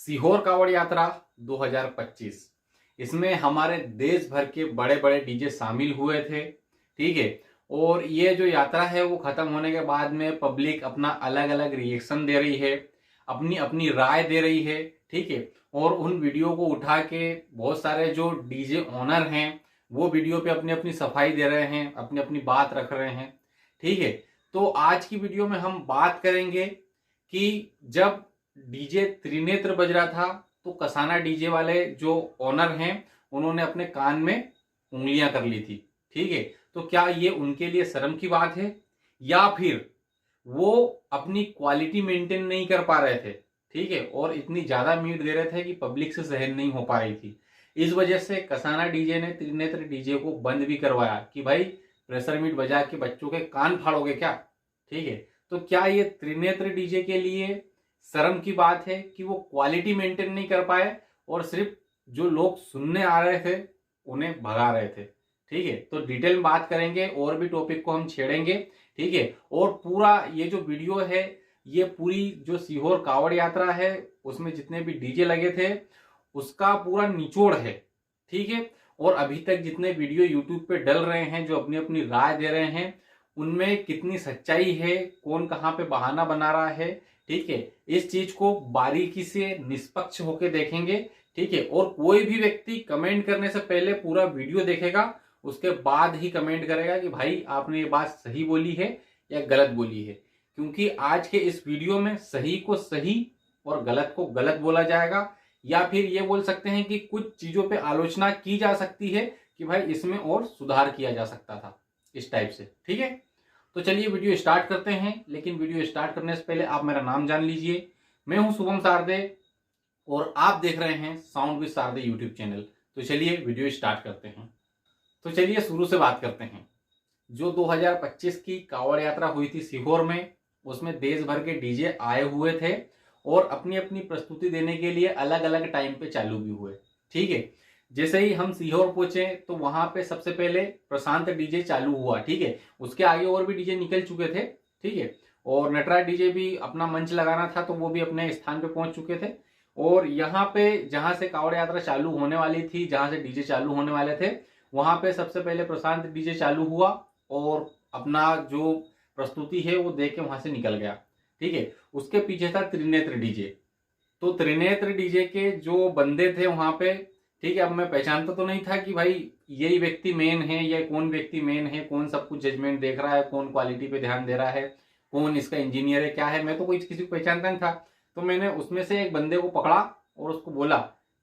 सीहोर कावड़ यात्रा 2025। इसमें हमारे देश भर के बड़े बड़े डीजे शामिल हुए थे। ठीक है। और ये जो यात्रा है वो खत्म होने के बाद में पब्लिक अपना अलग अलग रिएक्शन दे रही है, अपनी अपनी राय दे रही है। ठीक है। और उन वीडियो को उठा के बहुत सारे जो डीजे ओनर हैं वो वीडियो पे अपनी अपनी सफाई दे रहे हैं, अपनी अपनी बात रख रहे हैं। ठीक है। तो आज की वीडियो में हम बात करेंगे कि जब डीजे त्रिनेत्र बज रहा था तो कसाना डीजे वाले जो ओनर हैं उन्होंने अपने कान में उंगलियां कर ली थी। ठीक है। तो क्या ये उनके लिए शर्म की बात है या फिर वो अपनी क्वालिटी मेंटेन नहीं कर पा रहे थे। ठीक है। और इतनी ज्यादा मीट दे रहे थे कि पब्लिक से सहन नहीं हो पा रही थी। इस वजह से कसाना डीजे ने त्रिनेत्र डीजे को बंद भी करवाया कि भाई प्रेशर मीट बजा के बच्चों के कान फाड़ोगे क्या। ठीक है। तो क्या ये त्रिनेत्र डीजे के लिए शर्म की बात है कि वो क्वालिटी मेंटेन नहीं कर पाए और सिर्फ जो लोग सुनने आ रहे थे उन्हें भगा रहे थे। ठीक है। तो डिटेल में बात करेंगे और भी टॉपिक को हम छेड़ेंगे। ठीक है। और पूरा ये जो वीडियो है ये पूरी जो सीहोर कावड़ यात्रा है उसमें जितने भी डीजे लगे थे उसका पूरा निचोड़ है। ठीक है। और अभी तक जितने वीडियो यूट्यूब पे डल रहे हैं जो अपनी अपनी राय दे रहे हैं उनमें कितनी सच्चाई है, कौन कहाँ पे बहाना बना रहा है। ठीक है। इस चीज को बारीकी से निष्पक्ष होकर देखेंगे। ठीक है। और कोई भी व्यक्ति कमेंट करने से पहले पूरा वीडियो देखेगा, उसके बाद ही कमेंट करेगा कि भाई आपने ये बात सही बोली है या गलत बोली है। क्योंकि आज के इस वीडियो में सही को सही और गलत को गलत बोला जाएगा, या फिर ये बोल सकते हैं कि कुछ चीजों पे आलोचना की जा सकती है कि भाई इसमें और सुधार किया जा सकता था, इस टाइप से। ठीक है। तो चलिए वीडियो स्टार्ट करते हैं, लेकिन वीडियो स्टार्ट करने से पहले आप मेरा नाम जान लीजिए। मैं हूं शुभम सारदे और आप देख रहे हैं साउंड विद सारदे यूट्यूब चैनल। तो चलिए वीडियो स्टार्ट करते हैं। तो चलिए शुरू से बात करते हैं। जो 2025 की कांवड़ यात्रा हुई थी सीहोर में, उसमें देश भर के डीजे आए हुए थे और अपनी अपनी प्रस्तुति देने के लिए अलग अलग टाइम पे चालू भी हुए। ठीक है। जैसे ही हम सीहोर पहुंचे तो वहां पे सबसे पहले प्रशांत डीजे चालू हुआ। ठीक है। उसके आगे और भी डीजे निकल चुके थे। ठीक है। और नटराज डीजे भी अपना मंच लगाना था तो वो भी अपने स्थान पे पहुंच चुके थे। और यहाँ पे जहां से कांवड़ यात्रा चालू होने वाली थी, जहां से डीजे चालू होने वाले थे, वहां पे सबसे पहले प्रशांत डीजे चालू हुआ और अपना जो प्रस्तुति है वो देख के वहां से निकल गया। ठीक है। उसके पीछे था त्रिनेत्र डीजे। तो त्रिनेत्र डीजे के जो बंदे थे वहां पे, ठीक है, अब मैं पहचानता तो नहीं था कि भाई यही व्यक्ति मेन है या कौन व्यक्ति मेन है, कौन सब कुछ जजमेंट देख रहा है, कौन क्वालिटी पे ध्यान दे रहा है, कौन इसका इंजीनियर है, क्या है, मैं तो कोई किसी को पहचानता नहीं था। तो मैंने उसमें से एक बंदे को पकड़ा और उसको बोला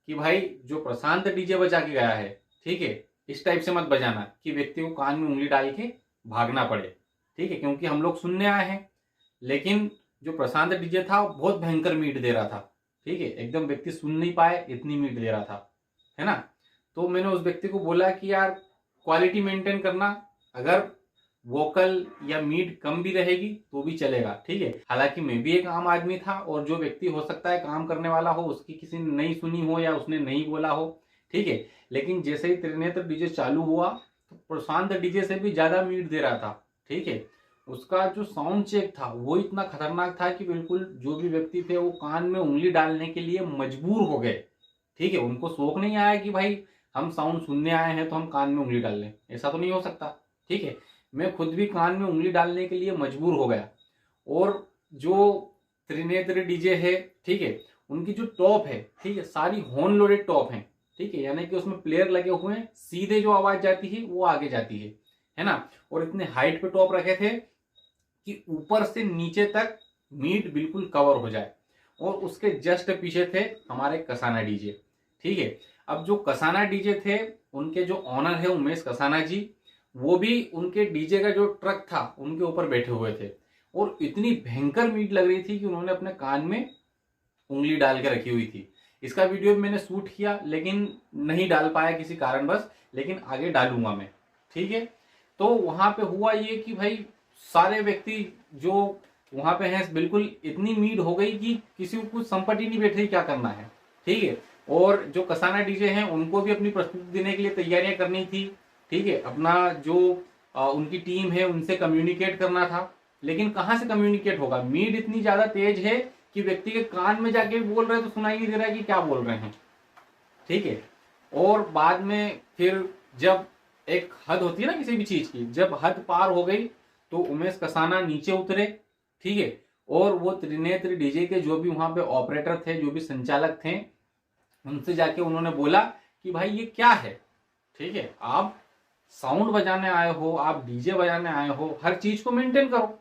कि भाई जो प्रशांत डीजे बजा के गया है, ठीक है, इस टाइप से मत बजाना कि व्यक्ति को कान में उंगली डाल के भागना पड़े। ठीक है। क्योंकि हम लोग सुनने आए हैं। लेकिन जो प्रशांत डीजे था वो बहुत भयंकर मीट दे रहा था। ठीक है। एकदम व्यक्ति सुन नहीं पाए इतनी मीट दे रहा था, है ना। तो मैंने उस व्यक्ति को बोला कि यार क्वालिटी मेंटेन करना, अगर वोकल या मीट कम भी रहेगी तो भी चलेगा। ठीक है। हालांकि मैं भी एक आम आदमी था और जो व्यक्ति हो सकता है काम करने वाला हो, उसकी किसी ने नहीं सुनी हो या उसने नहीं बोला हो। ठीक है। लेकिन जैसे ही त्रिनेत्र डीजे चालू हुआ तो प्रशांत डीजे से भी ज्यादा मीट दे रहा था। ठीक है। उसका जो साउंड चेक था वो इतना खतरनाक था कि बिल्कुल जो भी व्यक्ति थे वो कान में उंगली डालने के लिए मजबूर हो गए। ठीक है। उनको शौक नहीं आया कि भाई हम साउंड सुनने आए हैं तो हम कान में उंगली डाल लें, ऐसा तो नहीं हो सकता। ठीक है। मैं खुद भी कान में उंगली डालने के लिए मजबूर हो गया। और जो त्रिनेत्र डीजे है, ठीक है, उनकी जो टॉप है, ठीक है, सारी हॉर्न लोडेड टॉप है। ठीक है। यानी कि उसमें प्लेयर लगे हुए हैं, सीधे जो आवाज जाती है वो आगे जाती है ना। और इतने हाइट पे टॉप रखे थे कि ऊपर से नीचे तक मीट बिल्कुल कवर हो जाए। और उसके जस्ट पीछे थे हमारे कसाना डीजे। ठीक है। अब जो कसाना डीजे थे उनके जो ऑनर है उमेश कसाना जी, वो भी उनके डीजे का जो ट्रक था उनके ऊपर बैठे हुए थे। और इतनी भयंकर मीट लग रही थी कि उन्होंने अपने कान में उंगली डाल के रखी हुई थी। इसका वीडियो मैंने शूट किया लेकिन नहीं डाल पाया किसी कारणवश, लेकिन आगे डालूंगा मैं। ठीक है। तो वहां पे हुआ ये कि भाई सारे व्यक्ति जो वहां पे हैं बिल्कुल इतनी मीट हो गई कि किसी को कुछ संपट ही नहीं बैठ रही क्या करना है। ठीक है। और जो कसाना डीजे हैं उनको भी अपनी प्रस्तुति देने के लिए तैयारियां करनी थी। ठीक है। अपना जो उनकी टीम है उनसे कम्युनिकेट करना था। लेकिन कहां से कम्युनिकेट होगा, मीट इतनी ज्यादा तेज है कि व्यक्ति के कान में जाके भी बोल रहे हैं तो सुनाई नहीं दे रहा है कि क्या बोल रहे हैं, ठीक है। और बाद में फिर जब एक हद होती है ना किसी भी चीज की, जब हद पार हो गई तो उमेश कसाना नीचे उतरे, ठीक है। और वो त्रिनेत्र डीजे के जो भी वहां पे ऑपरेटर थे, जो भी संचालक थे, उनसे जाके उन्होंने बोला कि भाई ये क्या है, ठीक है, आप साउंड बजाने आए हो, आप डीजे बजाने आए हो, हर चीज को मेंटेन करो।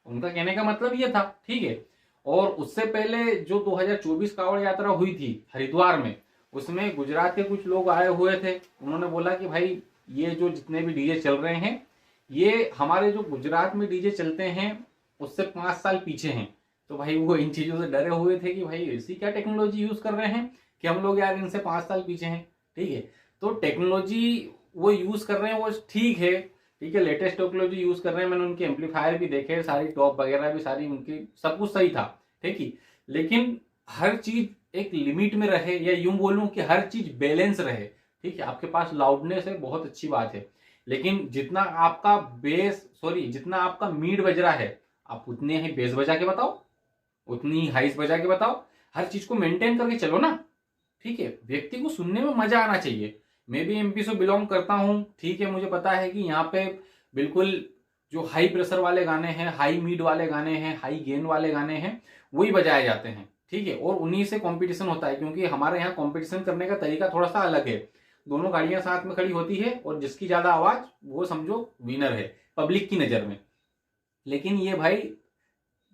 उनका कहने का मतलब ये था, ठीक है। और उससे पहले जो 2024 कांवड़ यात्रा हुई थी हरिद्वार में, उसमें गुजरात के कुछ लोग आए हुए थे। उन्होंने बोला कि भाई ये जो जितने भी डीजे चल रहे हैं, ये हमारे जो गुजरात में डीजे चलते हैं उससे 5 साल पीछे हैं। तो भाई वो इन चीजों से डरे हुए थे कि भाई ऐसी क्या टेक्नोलॉजी यूज कर रहे हैं कि हम लोग यार इनसे 5 साल पीछे हैं, ठीक है। तो टेक्नोलॉजी वो यूज कर रहे हैं, वो ठीक है, ठीक है, लेटेस्ट टेक्नोलॉजी यूज कर रहे हैं। मैंने उनके एम्पलीफायर भी देखे, सारी टॉप वगैरह भी सारी उनकी, सब कुछ सही था, ठीक है। लेकिन हर चीज एक लिमिट में रहे, या यूं बोलूं कि हर चीज बैलेंस रहे, ठीक है। आपके पास लाउडनेस है, बहुत अच्छी बात है, लेकिन जितना आपका जितना आपका मीड बज रहा है, आप उतने ही बेस बजा के बताओ, उतनी ही हाइस बजा के बताओ, हर चीज को मेंटेन करके चलो ना, ठीक है। व्यक्ति को सुनने में मजा आना चाहिए। मैं भी एमपी से बिलोंग करता हूं, ठीक है, मुझे पता है कि यहाँ पे बिल्कुल जो हाई प्रेशर वाले गाने हैं, हाई मीड वाले गाने हैं, हाई गेन वाले गाने हैं, वही बजाए जाते हैं, ठीक है। और उन्हीं से कंपटीशन होता है, क्योंकि हमारे यहाँ कंपटीशन करने का तरीका थोड़ा सा अलग है। दोनों गाड़ियां साथ में खड़ी होती है और जिसकी ज्यादा आवाज वो समझो विनर है पब्लिक की नजर में। लेकिन ये भाई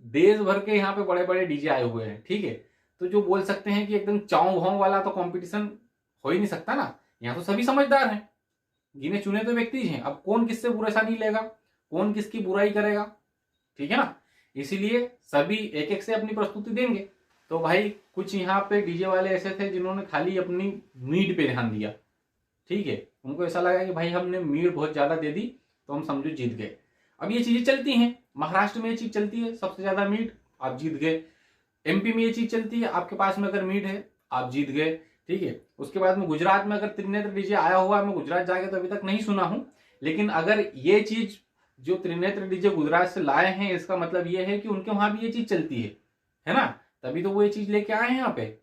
देश भर के यहाँ पे बड़े बड़े डीजे आए हुए हैं, ठीक है। तो जो बोल सकते हैं कि एकदम चाऊ भाव वाला तो कंपटीशन हो ही नहीं सकता ना। यहाँ तो सभी समझदार हैं, गिने चुने तो व्यक्ति हैं। अब कौन किससे बुरा नहीं लेगा, कौन किसकी बुराई करेगा, ठीक है ना। इसीलिए सभी एक एक से अपनी प्रस्तुति देंगे। तो भाई कुछ यहाँ पे डीजे वाले ऐसे थे जिन्होंने खाली अपनी मीड पे ध्यान दिया, ठीक है। उनको ऐसा लगा कि भाई हमने मीड बहुत ज्यादा दे दी तो हम समझो जीत गए। अब ये चीजें चलती हैं, महाराष्ट्र में ये चीज चलती है, सबसे ज्यादा मीड, आप जीत गए। एमपी में ये चीज चलती है, आपके पास में अगर मीड है आप जीत गए, ठीक है। उसके बाद में गुजरात में अगर त्रिनेत्र डीजे आया हुआ है, मैं गुजरात जाके तो अभी तक नहीं सुना हूं, लेकिन अगर ये चीज जो त्रिनेत्र डीजे गुजरात से लाए हैं, इसका मतलब ये है कि उनके वहां भी ये चीज चलती है ना, तभी तो वो ये चीज लेके आए हैं यहाँ पे।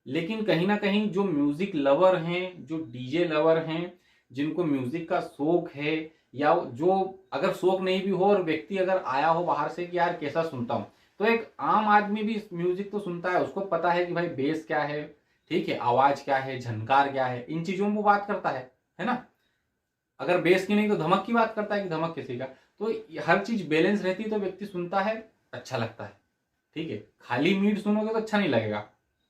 लेकिन कहीं ना कहीं जो म्यूजिक लवर हैं, जो डीजे लवर हैं, जिनको म्यूजिक का शौक है, या जो अगर शौक नहीं भी हो और व्यक्ति अगर आया हो बाहर से कि यार कैसा सुनता हूं, तो एक आम आदमी भी म्यूजिक तो सुनता है, उसको पता है कि भाई बेस क्या है, ठीक है, आवाज क्या है, झनकार क्या है, इन चीजों में बात करता है ना। अगर बेस की नहीं तो धमक की बात करता है कि धमक किसी का। तो हर चीज बैलेंस रहती है तो व्यक्ति सुनता है, अच्छा लगता है, ठीक है। खाली मीट सुनोगे तो अच्छा नहीं लगेगा,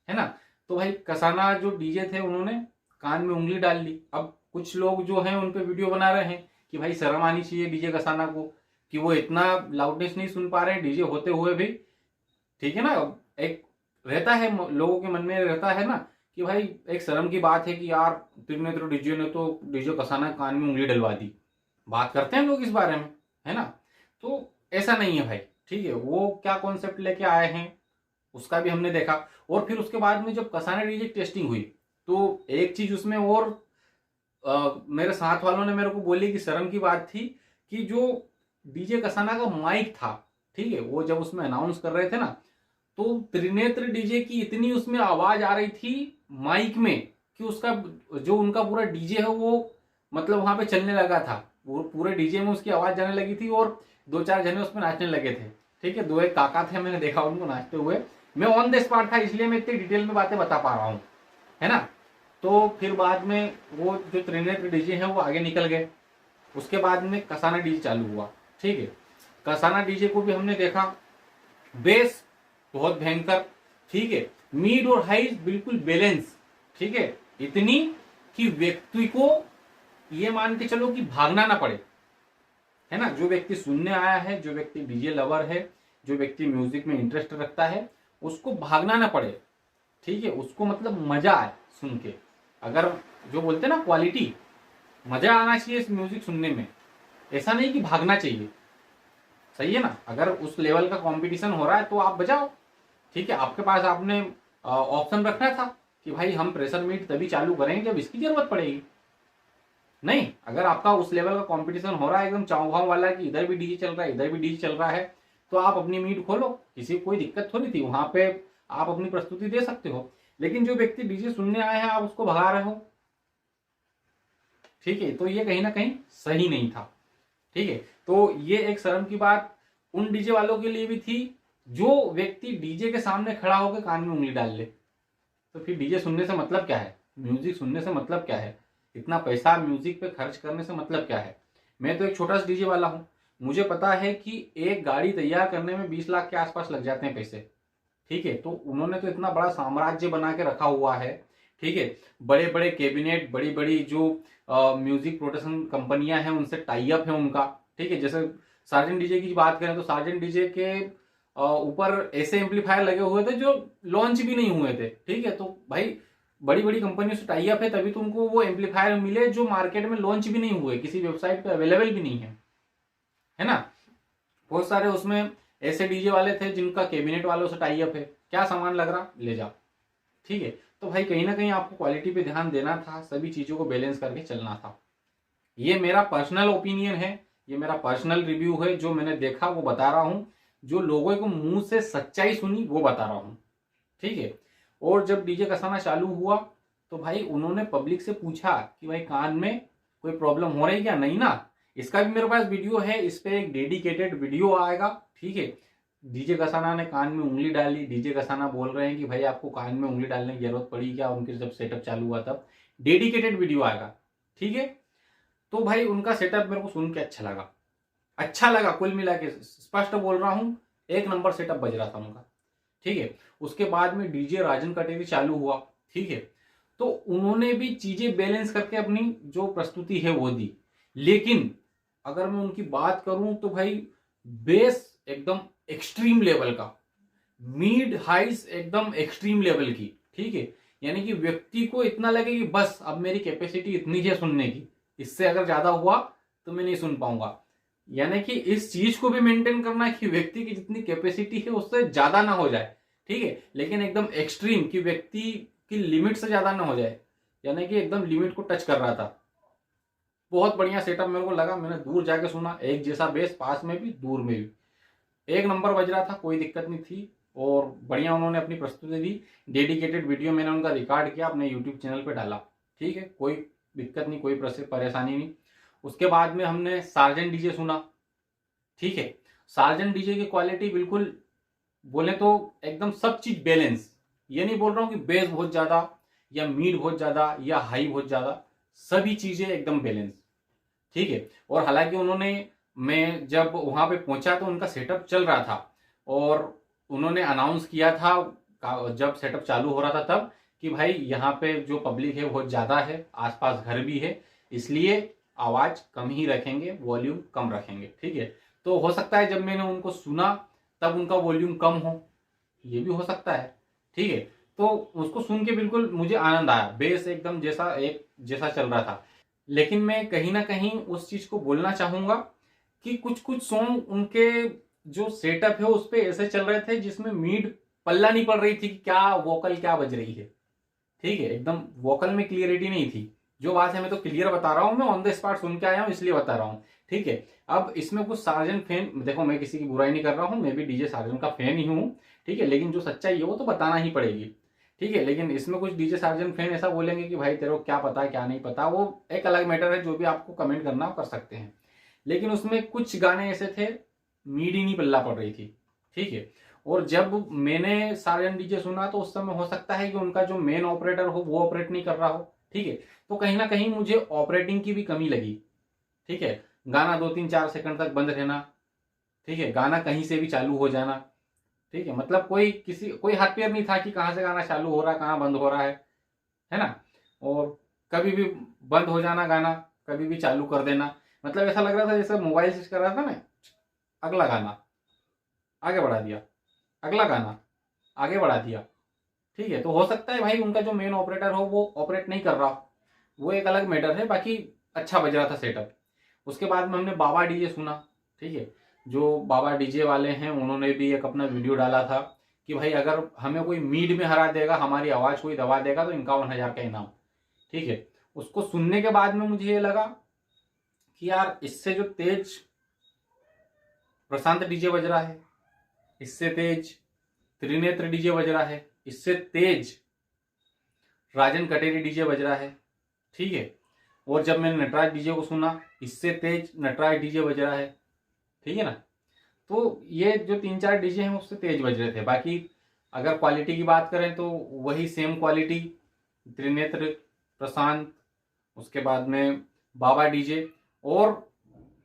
है ना। तो भाई कसाना जो डीजे थे उन्होंने कान में उंगली डाल ली। अब कुछ लोग जो हैं उन पे वीडियो बना रहे हैं कि भाई शर्म आनी चाहिए डीजे कसाना को कि वो इतना लाउडनेस नहीं सुन पा रहे हैं डीजे होते हुए भी, ठीक है ना। एक रहता है लोगों के मन में, रहता है ना कि भाई एक शर्म की बात है कि यार त्रिनेत्र डीजे ने तो डीजे कसाना कान में उंगली डलवा दी, बात करते हैं लोग इस बारे में, है ना। तो ऐसा नहीं है भाई, ठीक है। वो क्या कॉन्सेप्ट लेके आए हैं उसका भी हमने देखा। और फिर उसके बाद में जब कसाना डीजे टेस्टिंग हुई तो एक चीज उसमें और मेरे साथ वालों ने मेरे को बोली कि शर्म की बात थी कि जो डीजे कसाना का माइक था, ठीक है, वो जब उसमें अनाउंस कर रहे थे ना, तो त्रिनेत्र डीजे की इतनी उसमें आवाज आ रही थी माइक में कि उसका जो उनका पूरा डीजे है वो मतलब वहां पे चलने लगा था, वो पूरे डीजे में उसकी आवाज जाने लगी थी और 2-4 जने उसमें नाचने लगे थे, ठीक है। 2 एक काका थे, मैंने देखा उनको नाचते हुए। मैं ऑन द स्पॉट था इसलिए मैं इतनी डिटेल में बातें बता पा रहा हूँ, है ना। तो फिर बाद में वो जो त्रिनेत्र डीजे है वो आगे निकल गए। उसके बाद में कसाना डीजे चालू हुआ, ठीक है। कसाना डीजे को भी हमने देखा, बेस बहुत भयंकर, ठीक है, मीड और हाई बिल्कुल बैलेंस, ठीक है, इतनी कि व्यक्ति को ये मान के चलो कि भागना ना पड़े, है ना। जो व्यक्ति सुनने आया है, जो व्यक्ति डीजे लवर है, जो व्यक्ति म्यूजिक में इंटरेस्ट रखता है, उसको भागना ना पड़े, ठीक है, उसको मतलब मजा आए सुन के। अगर जो बोलते हैं ना क्वालिटी, मजा आना चाहिए इस म्यूजिक सुनने में, ऐसा नहीं कि भागना चाहिए, सही है ना। अगर उस लेवल का कंपटीशन हो रहा है तो आप बजाओ, ठीक है। आपके पास आपने ऑप्शन रखना था कि भाई हम प्रेशर मीट तभी चालू करेंगे जब इसकी जरूरत पड़ेगी। नहीं, अगर आपका उस लेवल का कंपटीशन हो रहा है एकदम चाव भाव वाला कि इधर भी डीजे चल रहा है, इधर भी डीजे चल रहा है, तो आप अपनी मीट खोलो, किसी कोई दिक्कत थोड़ी थी, वहां पे आप अपनी प्रस्तुति दे सकते हो। लेकिन जो व्यक्ति डीजे सुनने आए हैं आप उसको भगा रहे हो, ठीक है, तो ये कहीं ना कहीं सही नहीं था। ठीक है, तो ये एक शर्म की बात उन डीजे वालों के लिए भी थी जो व्यक्ति डीजे के सामने खड़ा होकर कान में उंगली डाल ले। तो फिर डीजे सुनने से मतलब क्या है, म्यूजिक सुनने से मतलब क्या है, इतना पैसा म्यूजिक पे खर्च करने से मतलब क्या है। मैं तो एक छोटा सा डीजे वाला हूं, मुझे पता है कि एक गाड़ी तैयार करने में 20 लाख के आसपास लग जाते हैं पैसे। ठीक है, तो उन्होंने तो इतना बड़ा साम्राज्य बना के रखा हुआ है। ठीक है, बड़े बड़े कैबिनेट, बड़ी बड़ी जो म्यूजिक प्रोडक्शन कंपनियां हैं उनसे टाई अप है उनका। ठीक है, जैसे सार्जेंट डीजे की बात करें तो सार्जेंट डीजे के ऊपर ऐसे एम्पलीफायर लगे हुए थे जो लॉन्च भी नहीं हुए थे। ठीक है, तो भाई बड़ी बड़ी कंपनियों से टाई अप है तभी तो उनको वो एम्पलीफायर मिले जो मार्केट में लॉन्च भी नहीं हुए, किसी वेबसाइट पे अवेलेबल भी नहीं है ना। बहुत सारे उसमें ऐसे डीजे वाले थे जिनका कैबिनेट वालों से टाई अप है, क्या सामान लग रहा ले जाओ। ठीक है, तो भाई कहीं ना कहीं आपको क्वालिटी पे ध्यान देना था, सभी चीजों को बैलेंस करके चलना था। ये मेरा पर्सनल ओपिनियन है, ये मेरा पर्सनल रिव्यू है, जो मैंने देखा वो बता रहा हूं, जो लोगों को मुंह से सच्चाई सुनी वो बता रहा हूं। ठीक है, और जब डीजे कसाना चालू हुआ तो भाई उन्होंने पब्लिक से पूछा कि भाई कान में कोई प्रॉब्लम हो रही क्या, नहीं ना। इसका भी मेरे पास वीडियो है, इस पे एक डेडिकेटेड वीडियो आएगा। ठीक है, डीजे कसाना ने कान में उंगली डाली, डीजे कसाना बोल रहे हैं कि भाई आपको कान में उंगली डालने की जरूरत पड़ी क्या, उनके जब सेटअप चालू हुआ तब डेडिकेटेड वीडियो आएगा। ठीक है, तो भाई उनका सेटअप मेरे को सुन के अच्छा लगा, अच्छा लगा, कुल मिला के स्पष्ट बोल रहा हूं, एक नंबर सेटअप बज रहा था उनका। ठीक है, उसके बाद में डीजे राजन कटेरी चालू हुआ। ठीक है, तो उन्होंने भी चीजें बैलेंस करके अपनी जो प्रस्तुति है वो दी। लेकिन अगर मैं उनकी बात करूं तो भाई बेस एकदम एक्सट्रीम लेवल का, मिड हाइस एकदम एक्सट्रीम लेवल की। ठीक है, यानी कि व्यक्ति को इतना लगे कि बस अब मेरी कैपेसिटी इतनी है सुनने की, इससे अगर ज्यादा हुआ तो मैं नहीं सुन पाऊंगा। यानी कि इस चीज को भी मेंटेन करना है कि व्यक्ति की जितनी कैपेसिटी है उससे ज्यादा ना हो जाए। ठीक है, लेकिन एकदम एक्सट्रीम कि व्यक्ति की लिमिट से ज्यादा ना हो जाए, यानी कि एकदम लिमिट को टच कर रहा था। बहुत बढ़िया सेटअप मेरे को लगा, मैंने दूर जाके सुना, एक जैसा बेस, पास में भी दूर में भी एक नंबर बज रहा था, कोई दिक्कत नहीं थी। और बढ़िया उन्होंने अपनी प्रस्तुति दी, डेडिकेटेड वीडियो मैंने उनका रिकॉर्ड किया, अपने यूट्यूब चैनल पे डाला। ठीक है, कोई दिक्कत नहीं, कोई परेशानी नहीं। उसके बाद में हमने सार्जेंट डीजे सुना। ठीक है, सार्जेंट डीजे की क्वालिटी बिल्कुल बोले तो एकदम सब चीज बैलेंस, ये नहीं बोल रहा हूं कि बेस बहुत ज्यादा या मीड बहुत ज्यादा या हाई बहुत ज्यादा, सभी चीजें एकदम बैलेंस। ठीक है, और हालांकि उन्होंने, मैं जब वहां पे पहुंचा तो उनका सेटअप चल रहा था और उन्होंने अनाउंस किया था जब सेटअप चालू हो रहा था तब कि भाई यहाँ पे जो पब्लिक है बहुत ज्यादा है, आसपास घर भी है, इसलिए आवाज कम ही रखेंगे, वॉल्यूम कम रखेंगे। ठीक है, तो हो सकता है जब मैंने उनको सुना तब उनका वॉल्यूम कम हो, ये भी हो सकता है। ठीक है, तो उसको सुन के बिल्कुल मुझे आनंद आया, बेस एकदम जैसा एक जैसा चल रहा था। लेकिन मैं कहीं ना कहीं उस चीज को बोलना चाहूंगा कि कुछ कुछ सॉन्ग उनके जो सेटअप है उस पे ऐसे चल रहे थे जिसमें मीड पल्ला नहीं पड़ रही थी कि क्या वोकल क्या बज रही है। ठीक है, एकदम वोकल में क्लियरिटी नहीं थी। जो बात है मैं तो क्लियर बता रहा हूं, मैं ऑन द स्पॉट सुन के आया हूं इसलिए बता रहा हूं। ठीक है, अब इसमें कुछ सार्जन फैन, देखो मैं किसी की बुराई नहीं कर रहा हूं, मैं भी डीजे सार्जन का फैन ही हूं। ठीक है, लेकिन जो सच्चाई है वो तो बताना ही पड़ेगी। ठीक है, लेकिन इसमें कुछ डीजे सार्जन फैन ऐसा बोलेंगे कि भाई तेरे को क्या पता क्या नहीं पता, वो एक अलग मैटर है, जो भी आपको कमेंट करना कर सकते हैं। लेकिन उसमें कुछ गाने ऐसे थे मीड ही नहीं पल्ला पड़ रही थी। ठीक है, और जब मैंने सार्जन डीजे सुना तो उस समय हो सकता है कि उनका जो मेन ऑपरेटर हो वो ऑपरेट नहीं कर रहा हो। ठीक है, तो कहीं ना कहीं मुझे ऑपरेटिंग की भी कमी लगी। ठीक है, गाना 2 3 4 सेकंड तक बंद रहना। ठीक है, गाना कहीं से भी चालू हो जाना। ठीक है, मतलब कोई हाथ पैर नहीं था कि कहां से गाना चालू हो रहा है कहां बंद हो रहा है ना। और कभी भी बंद हो जाना गाना, कभी भी चालू कर देना, मतलब ऐसा लग रहा था जैसे मोबाइल से कर रहा था ना, अगला गाना आगे बढ़ा दिया, अगला गाना आगे बढ़ा दिया। ठीक है, तो हो सकता है भाई उनका जो मेन ऑपरेटर हो वो ऑपरेट नहीं कर रहा, वो एक अलग मैटर है, बाकी अच्छा बज रहा था सेटअप। उसके बाद में हमने बाबा डीजे सुना। ठीक है, जो बाबा डीजे वाले हैं उन्होंने भी एक अपना वीडियो डाला था कि भाई अगर हमें कोई मीड में हरा देगा, हमारी आवाज कोई दबा देगा तो 51,000 का इनाम। ठीक है, उसको सुनने के बाद में मुझे ये लगा कि यार इससे जो तेज प्रशांत डीजे बज रहा है इससे तेज त्रिनेत्र डीजे बज रहा है, इससे तेज राजन कटेरी डीजे बज रहा है, ठीक है। और जब मैंने नटराज डीजे को सुना, इससे तेज नटराज डीजे बज रहा है, ठीक है ना। तो ये जो 3-4 डीजे हैं उससे तेज बज रहे थे। बाकी अगर क्वालिटी की बात करें तो वही सेम क्वालिटी, त्रिनेत्र, प्रशांत, उसके बाद में बाबा डीजे, और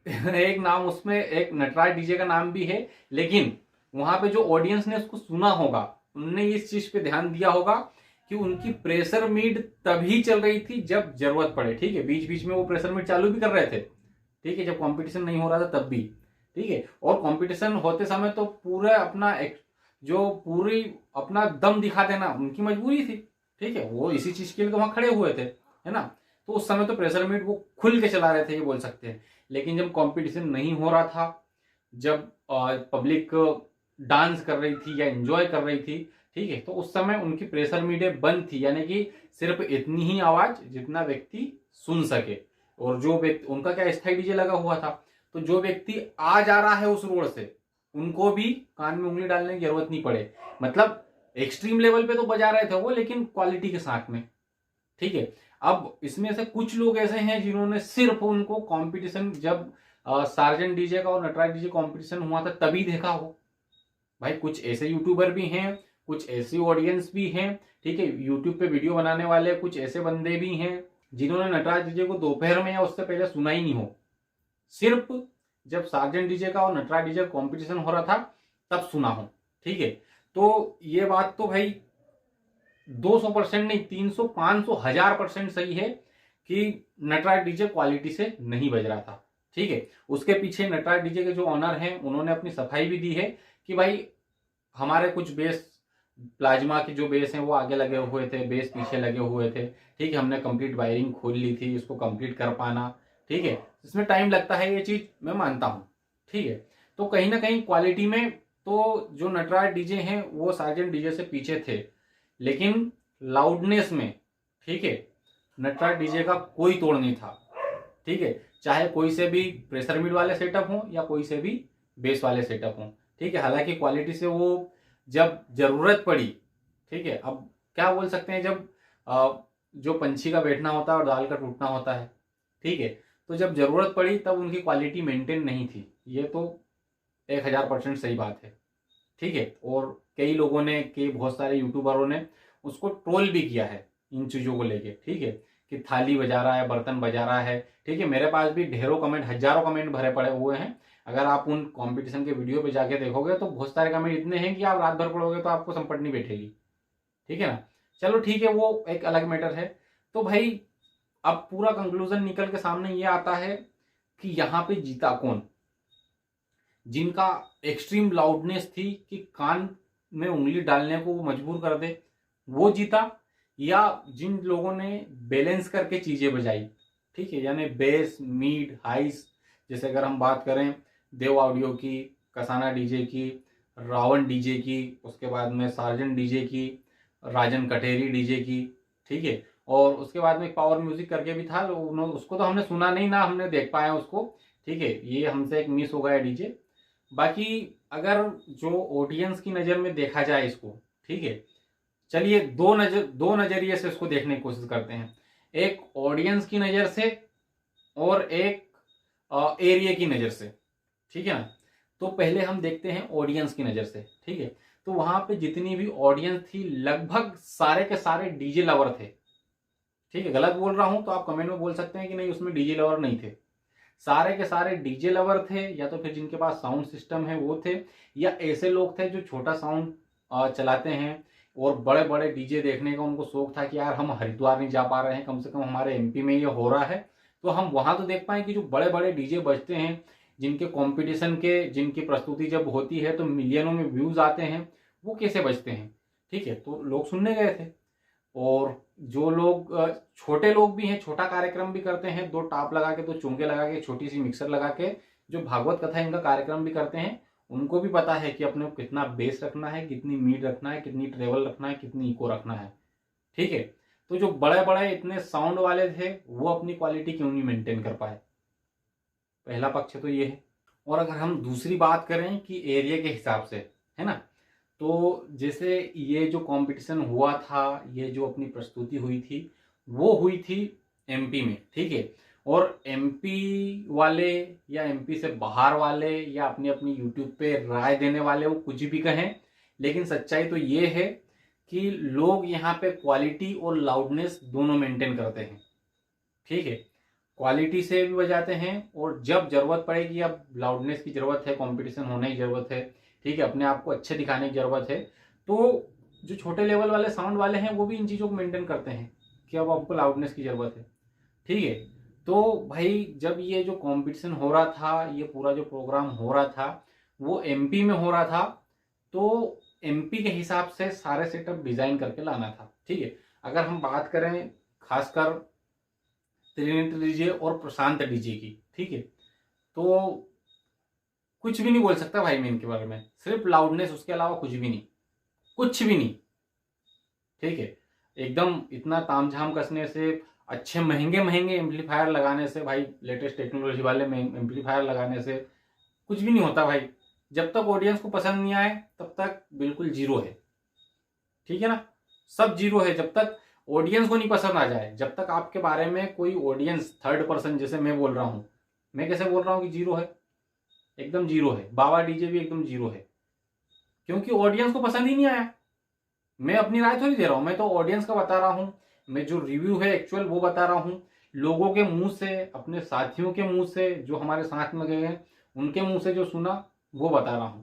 एक नाम उसमें एक नटराज डीजे का नाम भी है, लेकिन वहां पे जो ऑडियंस ने उसको सुना होगा उनने इस चीज पे ध्यान दिया होगा कि उनकी प्रेशर मीट तभी चल रही थी जब जरूरत पड़े, ठीक है। बीच बीच में वो प्रेशर मीट चालू भी कर रहे थे, ठीक है, जब कंपटीशन नहीं हो रहा था तब भी, ठीक है। और कंपटीशन होते समय तो पूरा अपना जो पूरी अपना दम दिखा देना उनकी मजबूरी थी, ठीक है। वो इसी चीज के लिए तो वहां खड़े हुए थे, है ना। तो उस समय तो प्रेशर मीट वो खुल के चला रहे थे, ये बोल सकते हैं। लेकिन जब कंपटीशन नहीं हो रहा था, जब पब्लिक डांस कर रही थी या एंजॉय कर रही थी, ठीक है, तो उस समय उनकी प्रेशर मीटें बंद थी, यानी कि सिर्फ इतनी ही आवाज जितना व्यक्ति सुन सके। और जो व्यक्ति, उनका क्या स्थायी डीजे लगा हुआ था, तो जो व्यक्ति आ जा रहा है उस रोड से उनको भी कान में उंगली डालने की जरूरत नहीं पड़े। मतलब एक्सट्रीम लेवल पे तो बजा रहे थे वो, लेकिन क्वालिटी के साथ में, ठीक है। अब इसमें से कुछ लोग ऐसे हैं जिन्होंने सिर्फ उनको कंपटीशन, जब सार्जन डीजे का और नटराज डीजे कंपटीशन हुआ था तभी देखा हो। भाई कुछ ऐसे यूट्यूबर भी हैं, कुछ ऐसी ऑडियंस भी हैं, ठीक है, यूट्यूब पे वीडियो बनाने वाले कुछ ऐसे बंदे भी हैं जिन्होंने नटराज डीजे को दोपहर में या उससे पहले सुना ही नहीं हो। सिर्फ जब सार्जन डीजे का और नटराज डीजे का कॉम्पिटिशन हो रहा था तब सुना हो, ठीक है। तो ये बात तो भाई 200% नहीं, 300, 500, 1000% सही है कि नटराज डीजे क्वालिटी से नहीं बज रहा था, ठीक है। उसके पीछे नटराज डीजे के जो ऑनर हैं उन्होंने अपनी सफाई भी दी है कि भाई हमारे कुछ बेस, प्लाज्मा के जो बेस हैं वो आगे लगे हुए थे, बेस पीछे लगे हुए थे, ठीक है। हमने कंप्लीट वायरिंग खोल ली थी, इसको कंप्लीट कर पाना, ठीक है, इसमें टाइम लगता है, ये चीज मैं मानता हूं, ठीक है। तो कहीं ना कहीं क्वालिटी में तो जो नटराज डीजे हैं वो सार्जन डीजे से पीछे थे, लेकिन लाउडनेस में, ठीक है, नटराज डीजे का कोई तोड़ नहीं था, ठीक है। चाहे कोई से भी प्रेशर मीट वाले सेटअप हो या कोई से भी बेस वाले सेटअप हो, ठीक है। हालांकि क्वालिटी से वो जब जरूरत पड़ी, ठीक है, अब क्या बोल सकते हैं, जब जो पंछी का बैठना होता है और दाल का टूटना होता है, ठीक है, तो जब जरूरत पड़ी तब उनकी क्वालिटी मेंटेन नहीं थी, ये तो 1000% सही बात है, ठीक है। और कई लोगों ने, कई बहुत सारे यूट्यूबरों ने उसको ट्रोल भी किया है इन चीजों को लेके, ठीक है, कि थाली बजा रहा है, बर्तन बजा रहा है, ठीक है। मेरे पास भी ढेरों कमेंट, हजारों कमेंट भरे पड़े हुए हैं। अगर आप उन कंपटीशन के वीडियो पे जाके देखोगे तो बहुत सारे कमेंट इतने हैं कि आप रात भर पढ़ोगे तो आपको संपट नहीं बैठेगी, ठीक है ना। चलो ठीक है, वो एक अलग मैटर है। तो भाई अब पूरा कंक्लूजन निकल के सामने ये आता है कि यहाँ पे जीता कौन, जिनका एक्सट्रीम लाउडनेस थी कि कान में उंगली डालने को वो मजबूर कर दे, वो जीता, या जिन लोगों ने बैलेंस करके चीजें बजाई, ठीक है, यानी बेस, मीड, हाइस, जैसे अगर हम बात करें देव ऑडियो की, कसाना डीजे की, रावण डीजे की, उसके बाद में सार्जन डीजे की, राजन कटेरी डीजे की, ठीक है। और उसके बाद में पावर म्यूजिक करके भी था, उसको तो हमने सुना नहीं ना हमने देख पाया उसको, ठीक है, ये हमसे एक मिस हो गया डीजे। बाकी अगर जो ऑडियंस की नज़र में देखा जाए इसको, ठीक है, चलिए दो नजरिए से इसको देखने की कोशिश करते हैं, एक ऑडियंस की नज़र से और एक एरिया की नज़र से, ठीक है ना। तो पहले हम देखते हैं ऑडियंस की नज़र से, ठीक है। तो वहां पे जितनी भी ऑडियंस थी लगभग सारे के सारे डीजे लवर थे, ठीक है। गलत बोल रहा हूं तो आप कमेंट में बोल सकते हैं कि नहीं उसमें डीजे लवर नहीं थे, सारे के सारे डीजे लवर थे, या तो फिर जिनके पास साउंड सिस्टम है वो थे, या ऐसे लोग थे जो छोटा साउंड चलाते हैं और बड़े बड़े डीजे देखने का उनको शौक था कि यार हम हरिद्वार नहीं जा पा रहे हैं, कम से कम हमारे एमपी में ये हो रहा है तो हम वहां तो देख पाए कि जो बड़े बड़े डीजे बजते हैं, जिनके कंपटीशन के, जिनकी प्रस्तुति जब होती है तो मिलियनों में व्यूज आते हैं, वो कैसे बजते हैं, ठीक है। तो लोग सुनने गए थे। और जो लोग छोटे लोग भी हैं, छोटा कार्यक्रम भी करते हैं, 2 टाप लगा के, 2 चोंगे लगा के, छोटी सी मिक्सर लगा के जो भागवत कथा इनका कार्यक्रम भी करते हैं, उनको भी पता है कि अपने को कितना बेस रखना है, कितनी मीड रखना है, कितनी ट्रेवल रखना है, कितनी इको रखना है, ठीक है। तो जो बड़े बड़े इतने साउंड वाले थे वो अपनी क्वालिटी क्यों नहीं मेंटेन कर पाए, पहला पक्ष तो ये है। और अगर हम दूसरी बात करें कि एरिया के हिसाब से, है ना। तो जैसे ये जो कंपटीशन हुआ था, ये जो अपनी प्रस्तुति हुई थी, वो हुई थी एमपी में, ठीक है। और एमपी वाले या एमपी से बाहर वाले या अपनी अपनी यूट्यूब पे राय देने वाले वो कुछ भी कहें, लेकिन सच्चाई तो ये है कि लोग यहाँ पे क्वालिटी और लाउडनेस दोनों मेंटेन करते हैं, ठीक है। क्वालिटी से भी बजाते हैं और जब जरूरत पड़ेगी, अब लाउडनेस की जरूरत है, कंपटीशन होने की जरूरत है, ठीक है, अपने आप को अच्छे दिखाने की जरूरत है, तो जो छोटे लेवल वाले साउंड वाले हैं वो भी इन चीज़ों को मेंटेन करते हैं कि अब आपको लाउडनेस की जरूरत है, ठीक है। तो भाई जब ये जो कंपटीशन हो रहा था, ये पूरा जो प्रोग्राम हो रहा था वो एमपी में हो रहा था, तो एमपी के हिसाब से सारे सेटअप डिजाइन करके लाना था, ठीक है। अगर हम बात करें खासकर त्रिनेत्र डीजे और प्रशांत डीजे की, ठीक है, तो कुछ भी नहीं बोल सकता भाई मैं इनके बारे में, सिर्फ लाउडनेस, उसके अलावा कुछ भी नहीं, कुछ भी नहीं, ठीक है। एकदम इतना तामझाम कसने से, अच्छे महंगे महंगे एम्पलीफायर लगाने से, भाई लेटेस्ट टेक्नोलॉजी वाले में एम्पलीफायर लगाने से कुछ भी नहीं होता भाई। जब तक ऑडियंस को पसंद नहीं आए तब तक बिल्कुल जीरो है, ठीक है ना, सब जीरो है। जब तक ऑडियंस को नहीं पसंद आ जाए, जब तक आपके बारे में कोई ऑडियंस थर्ड पर्सन, जैसे मैं बोल रहा हूं, मैं कैसे बोल रहा हूं कि जीरो है, एकदम जीरो है। बाबा डीजे भी एकदम जीरो है, क्योंकि ऑडियंस को पसंद ही नहीं आया। मैं अपनी राय थोड़ी दे रहा हूं, मैं तो ऑडियंस का बता रहा हूं, मैं जो रिव्यू है एक्चुअल वो बता रहा हूं, लोगों के मुंह से, अपने साथियों के मुंह से, जो हमारे साथ में गए हैं उनके मुंह से जो सुना वो बता रहा हूं,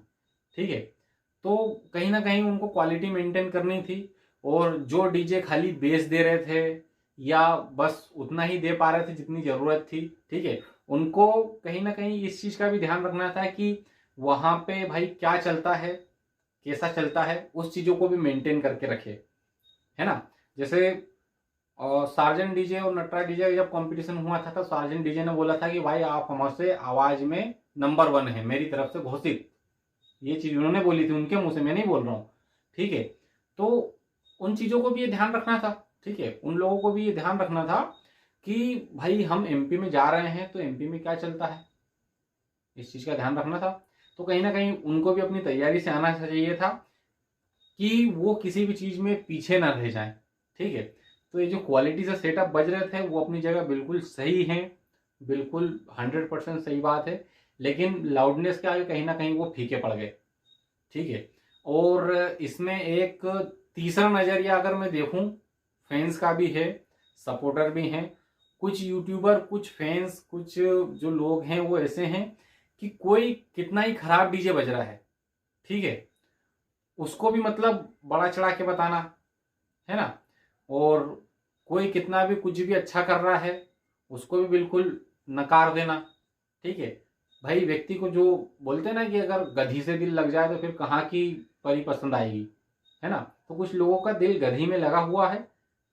ठीक है। तो कहीं ना कहीं उनको क्वालिटी मेंटेन करनी थी, और जो डीजे खाली बेस दे रहे थे या बस उतना ही दे पा रहे थे जितनी जरूरत थी, ठीक है, उनको कहीं ना कहीं इस चीज का भी ध्यान रखना था कि वहां पे भाई क्या चलता है, कैसा चलता है, उस चीजों को भी मेंटेन करके रखे, है ना। जैसे सार्जन डीजे और नटराज डीजे जब कंपटीशन हुआ था तो सार्जन डीजे ने बोला था कि भाई आप हमसे आवाज में नंबर 1 है, मेरी तरफ से घोषित, ये चीज उन्होंने बोली थी उनके मुंह से, मैं नहीं बोल रहा हूँ, ठीक है। तो उन चीजों को भी ये ध्यान रखना था, ठीक है, उन लोगों को भी ये ध्यान रखना था कि भाई हम एमपी में जा रहे हैं तो एमपी में क्या चलता है, इस चीज का ध्यान रखना था। तो कहीं ना कहीं उनको भी अपनी तैयारी से आना चाहिए था कि वो किसी भी चीज में पीछे ना रह जाए, ठीक है। तो ये जो क्वालिटी से सेटअप बज रहे थे वो अपनी जगह बिल्कुल सही है, बिल्कुल 100% सही बात है, लेकिन लाउडनेस के आगे कहीं ना कहीं वो फीके पड़ गए, ठीक है। और इसमें एक तीसरा नजरिया अगर मैं देखूं, फैंस का भी है, सपोर्टर भी हैं, कुछ यूट्यूबर, कुछ फैंस, कुछ जो लोग हैं वो ऐसे हैं कि कोई कितना ही खराब डीजे बज रहा है, ठीक है, उसको भी मतलब बड़ा चढ़ा के बताना, है ना। और कोई कितना भी कुछ भी अच्छा कर रहा है उसको भी बिल्कुल नकार देना, ठीक है। भाई व्यक्ति को जो बोलते हैं ना कि अगर गधी से दिल लग जाए तो फिर कहाँ की परी पसंद आएगी, है ना। तो कुछ लोगों का दिल गधी में लगा हुआ है,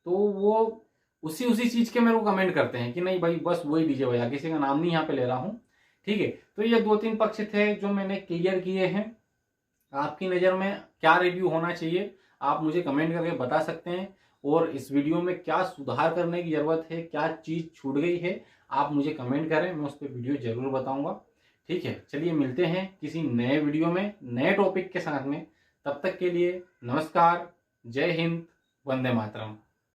तो वो उसी उसी चीज के मेरे को कमेंट करते हैं कि नहीं भाई बस वही डीजे बजा, किसी का नाम नहीं यहाँ पे ले रहा हूँ, ठीक है। तो ये 2-3 पक्ष थे जो मैंने क्लियर किए हैं। आपकी नज़र में क्या रिव्यू होना चाहिए आप मुझे कमेंट करके बता सकते हैं, और इस वीडियो में क्या सुधार करने की ज़रूरत है, क्या चीज़ छूट गई है, आप मुझे कमेंट करें, मैं उस पर वीडियो जरूर बताऊंगा, ठीक है। चलिए मिलते हैं किसी नए वीडियो में नए टॉपिक के साथ में, तब तक के लिए नमस्कार, जय हिंद, वंदे मातरम।